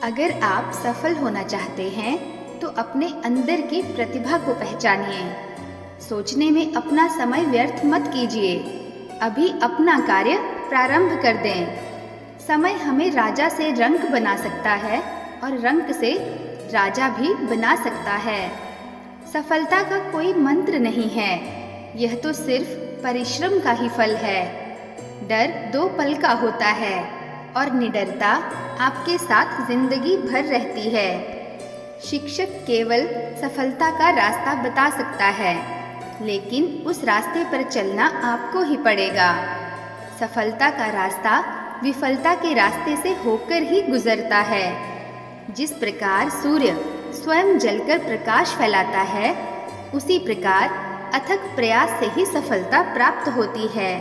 अगर आप सफल होना चाहते हैं तो अपने अंदर की प्रतिभा को पहचानिए। सोचने में अपना समय व्यर्थ मत कीजिए। अभी अपना कार्य प्रारंभ कर दें। समय हमें राजा से रंक बना सकता है और रंक से राजा भी बना सकता है। सफलता का कोई मंत्र नहीं है, यह तो सिर्फ परिश्रम का ही फल है। डर 2 पल का होता है और निडरता आपके साथ जिंदगी भर रहती है। शिक्षक केवल सफलता का रास्ता बता सकता है, लेकिन उस रास्ते पर चलना आपको ही पड़ेगा। सफलता का रास्ता विफलता के रास्ते से होकर ही गुजरता है। जिस प्रकार सूर्य स्वयं जलकर प्रकाश फैलाता है, उसी प्रकार अथक प्रयास से ही सफलता प्राप्त होती है।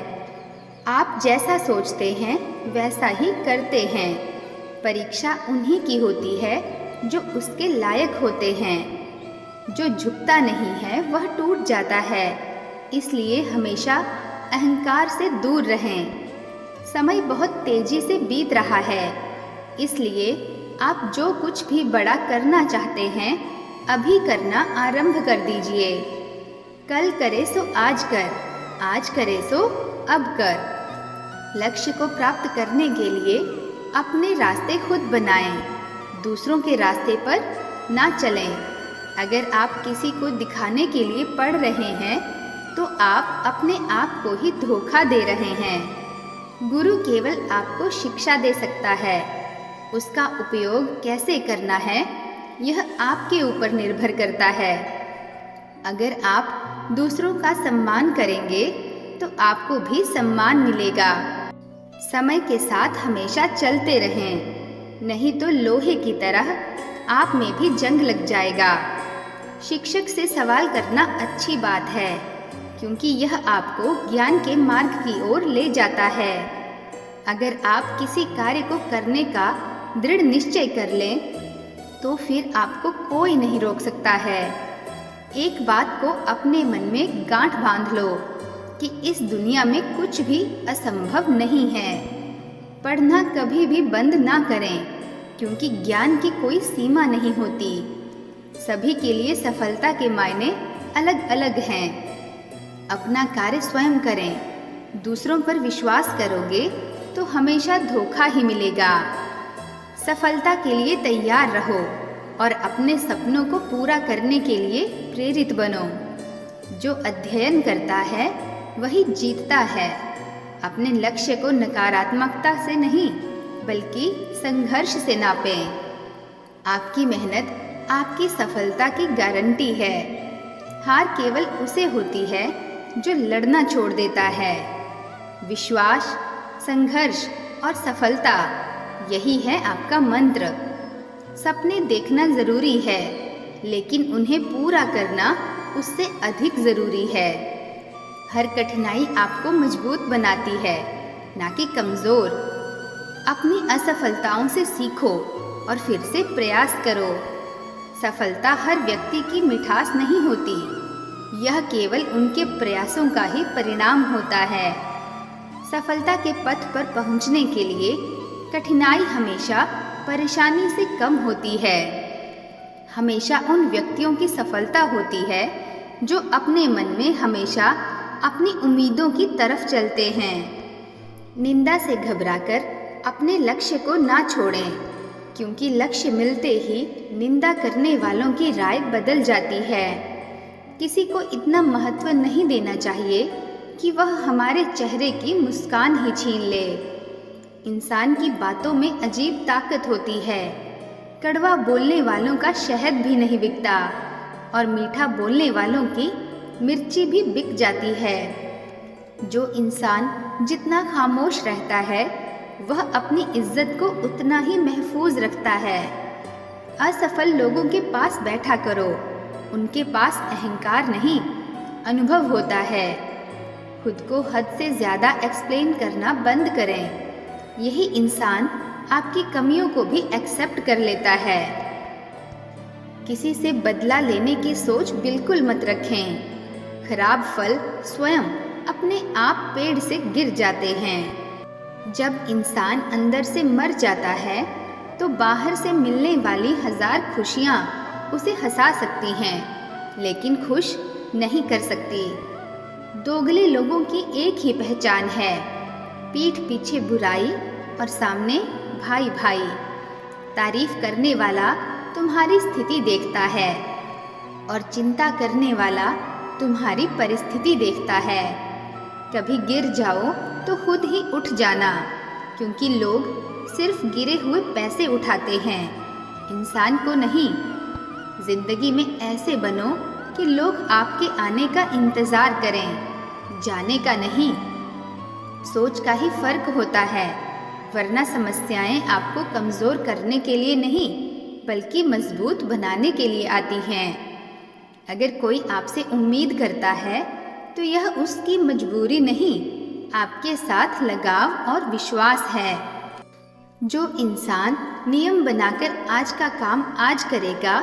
आप जैसा सोचते हैं वैसा ही करते हैं। परीक्षा उन्हीं की होती है जो उसके लायक होते हैं। जो झुकता नहीं है वह टूट जाता है। इसलिए हमेशा अहंकार से दूर रहें। समय बहुत तेजी से बीत रहा है, इसलिए आप जो कुछ भी बड़ा करना चाहते हैं अभी करना आरंभ कर दीजिए। कल करे सो आज कर, आज करे सो अब कर। लक्ष्य को प्राप्त करने के लिए अपने रास्ते खुद बनाएं, दूसरों के रास्ते पर ना चलें। अगर आप किसी को दिखाने के लिए पढ़ रहे हैं तो आप अपने आप को ही धोखा दे रहे हैं। गुरु केवल आपको शिक्षा दे सकता है, उसका उपयोग कैसे करना है यह आपके ऊपर निर्भर करता है। अगर आप दूसरों का सम्मान करेंगे तो आपको भी सम्मान मिलेगा। समय के साथ हमेशा चलते रहें, नहीं तो लोहे की तरह आप में भी जंग लग जाएगा। शिक्षक से सवाल करना अच्छी बात है, क्योंकि यह आपको ज्ञान के मार्ग की ओर ले जाता है। अगर आप किसी कार्य को करने का दृढ़ निश्चय कर लें तो फिर आपको कोई नहीं रोक सकता है। एक बात को अपने मन में गांठ बांध लो कि इस दुनिया में कुछ भी असंभव नहीं है। पढ़ना कभी भी बंद ना करें, क्योंकि ज्ञान की कोई सीमा नहीं होती। सभी के लिए सफलता के मायने अलग अलग हैं। अपना कार्य स्वयं करें। दूसरों पर विश्वास करोगे तो हमेशा धोखा ही मिलेगा। सफलता के लिए तैयार रहो और अपने सपनों को पूरा करने के लिए प्रेरित बनो। जो अध्ययन करता है वही जीतता है। अपने लक्ष्य को नकारात्मकता से नहीं बल्कि संघर्ष से नापें। आपकी मेहनत आपकी सफलता की गारंटी है। हार केवल उसे होती है जो लड़ना छोड़ देता है। विश्वास, संघर्ष और सफलता, यही है आपका मंत्र। सपने देखना जरूरी है, लेकिन उन्हें पूरा करना उससे अधिक जरूरी है। हर कठिनाई आपको मजबूत बनाती है, ना कि कमजोर। अपनी असफलताओं से सीखो और फिर से प्रयास करो। सफलता हर व्यक्ति की मिठास नहीं होती, यह केवल उनके प्रयासों का ही परिणाम होता है। सफलता के पथ पर पहुंचने के लिए कठिनाई हमेशा परेशानी से कम होती है। हमेशा उन व्यक्तियों की सफलता होती है जो अपने मन में हमेशा अपनी उम्मीदों की तरफ चलते हैं। निंदा से घबराकर अपने लक्ष्य को ना छोड़ें, क्योंकि लक्ष्य मिलते ही निंदा करने वालों की राय बदल जाती है। किसी को इतना महत्व नहीं देना चाहिए कि वह हमारे चेहरे की मुस्कान ही छीन ले। इंसान की बातों में अजीब ताकत होती है। कड़वा बोलने वालों का शहद भी नहीं बिकता और मीठा बोलने वालों की मिर्ची भी बिक जाती है। जो इंसान जितना खामोश रहता है वह अपनी इज्जत को उतना ही महफूज रखता है। असफल लोगों के पास बैठा करो, उनके पास अहंकार नहीं अनुभव होता है। खुद को हद से ज़्यादा एक्सप्लेन करना बंद करें। यही इंसान आपकी कमियों को भी एक्सेप्ट कर लेता है। किसी से बदला लेने की सोच बिल्कुल मत रखें। खराब फल स्वयं अपने आप पेड़ से गिर जाते हैं। जब इंसान अंदर से मर जाता है तो बाहर से मिलने वाली 1000 खुशियाँ उसे हंसा सकती हैं, लेकिन खुश नहीं कर सकती। दोगले लोगों की एक ही पहचान है, पीठ पीछे बुराई और सामने भाई भाई। तारीफ करने वाला तुम्हारी स्थिति देखता है और चिंता करने वाला तुम्हारी परिस्थिति देखता है। कभी गिर जाओ तो खुद ही उठ जाना, क्योंकि लोग सिर्फ गिरे हुए पैसे उठाते हैं, इंसान को नहीं। जिंदगी में ऐसे बनो कि लोग आपके आने का इंतज़ार करें, जाने का नहीं। सोच का ही फर्क होता है, वरना समस्याएं आपको कमज़ोर करने के लिए नहीं बल्कि मजबूत बनाने के लिए आती हैं। अगर कोई आपसे उम्मीद करता है तो यह उसकी मजबूरी नहीं, आपके साथ लगाव और विश्वास है। जो इंसान नियम बनाकर आज का काम आज करेगा,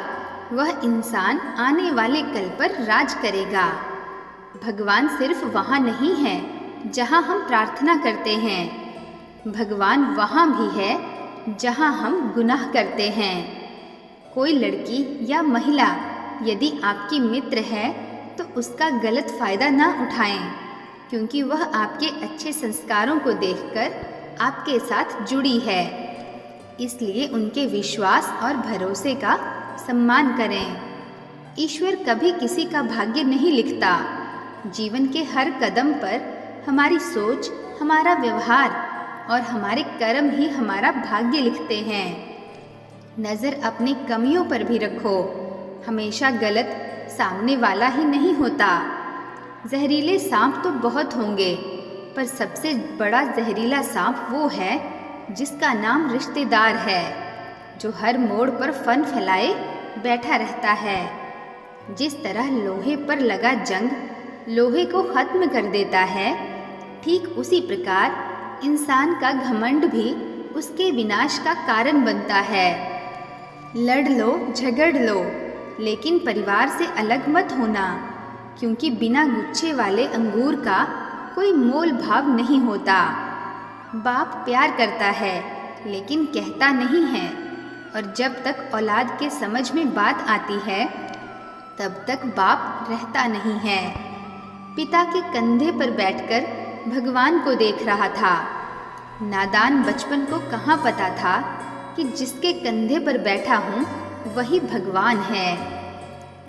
वह इंसान आने वाले कल पर राज करेगा। भगवान सिर्फ वहाँ नहीं है जहाँ हम प्रार्थना करते हैं, भगवान वहाँ भी है जहाँ हम गुनाह करते हैं। कोई लड़की या महिला यदि आपकी मित्र है तो उसका गलत फ़ायदा ना उठाएं, क्योंकि वह आपके अच्छे संस्कारों को देखकर आपके साथ जुड़ी है। इसलिए उनके विश्वास और भरोसे का सम्मान करें। ईश्वर कभी किसी का भाग्य नहीं लिखता। जीवन के हर कदम पर हमारी सोच, हमारा व्यवहार और हमारे कर्म ही हमारा भाग्य लिखते हैं। नज़र अपनी कमियों पर भी रखो, हमेशा गलत सामने वाला ही नहीं होता। जहरीले सांप तो बहुत होंगे, पर सबसे बड़ा जहरीला सांप वो है जिसका नाम रिश्तेदार है, जो हर मोड़ पर फन फैलाए बैठा रहता है। जिस तरह लोहे पर लगा जंग लोहे को खत्म कर देता है, ठीक उसी प्रकार इंसान का घमंड भी उसके विनाश का कारण बनता है। लड़ लो, झगड़ लो, लेकिन परिवार से अलग मत होना, क्योंकि बिना गुच्छे वाले अंगूर का कोई मोल भाव नहीं होता। बाप प्यार करता है लेकिन कहता नहीं है, और जब तक औलाद के समझ में बात आती है तब तक बाप रहता नहीं है। पिता के कंधे पर बैठकर भगवान को देख रहा था। नादान बचपन को कहाँ पता था कि जिसके कंधे पर बैठा हूँ वही भगवान है।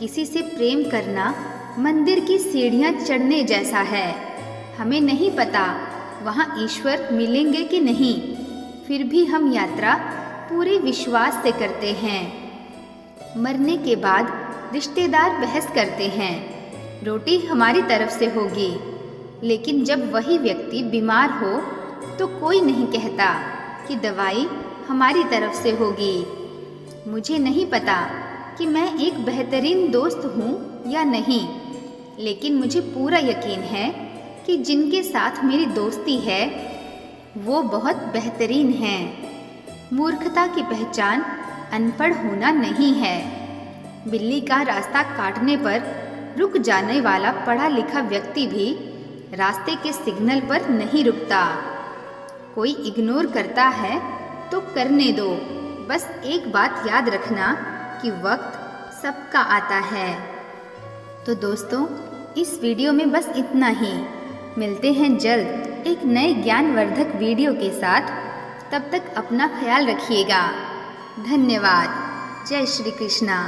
किसी से प्रेम करना मंदिर की सीढ़ियाँ चढ़ने जैसा है। हमें नहीं पता वहाँ ईश्वर मिलेंगे कि नहीं, फिर भी हम यात्रा पूरे विश्वास से करते हैं। मरने के बाद रिश्तेदार बहस करते हैं, रोटी हमारी तरफ से होगी, लेकिन जब वही व्यक्ति बीमार हो तो कोई नहीं कहता कि दवाई हमारी तरफ से होगी। मुझे नहीं पता कि मैं एक बेहतरीन दोस्त हूँ या नहीं, लेकिन मुझे पूरा यकीन है कि जिनके साथ मेरी दोस्ती है वो बहुत बेहतरीन हैं। मूर्खता की पहचान अनपढ़ होना नहीं है। बिल्ली का रास्ता काटने पर रुक जाने वाला पढ़ा लिखा व्यक्ति भी रास्ते के सिग्नल पर नहीं रुकता। कोई इग्नोर करता है तो करने दो, बस एक बात याद रखना कि वक्त सबका आता है। तो दोस्तों, इस वीडियो में बस इतना ही। मिलते हैं जल्द एक नए ज्ञानवर्धक वीडियो के साथ। तब तक अपना ख्याल रखिएगा। धन्यवाद। जय श्री कृष्णा।